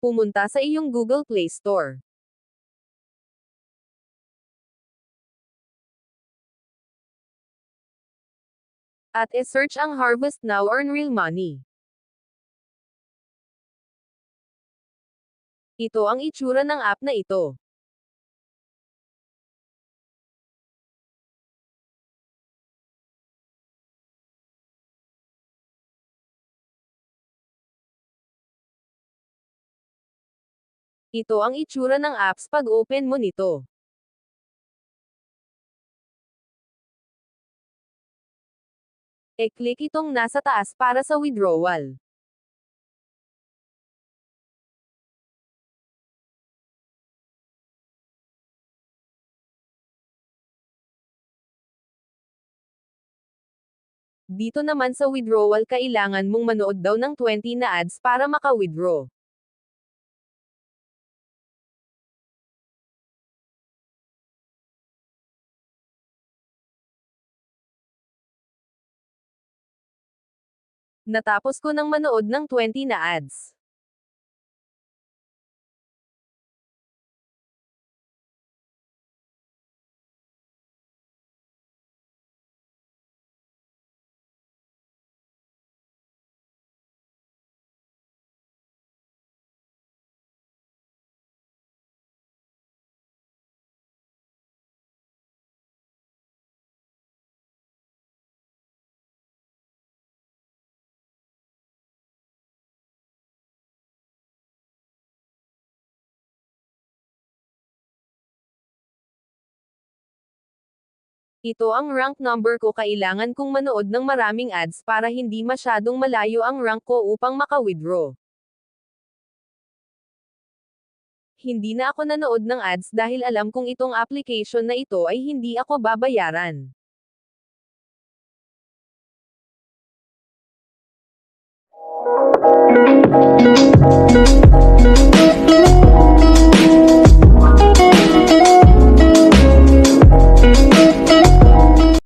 Pumunta sa iyong Google Play Store. At e-search ang Harvest Now Earn Real Money. Ito ang itsura ng app na ito. Ito ang itsura ng apps pag open mo nito. E-click itong nasa taas para sa withdrawal. Dito naman sa withdrawal kailangan mong manood daw ng 20 na ads para maka-withdraw. Natapos ko nang manood ng 20 na ads. Ito ang rank number ko, kailangan kong manood ng maraming ads para hindi masyadong malayo ang rank ko upang maka-withdraw. Hindi na ako nanood ng ads dahil alam kong itong application na ito ay hindi ako babayaran.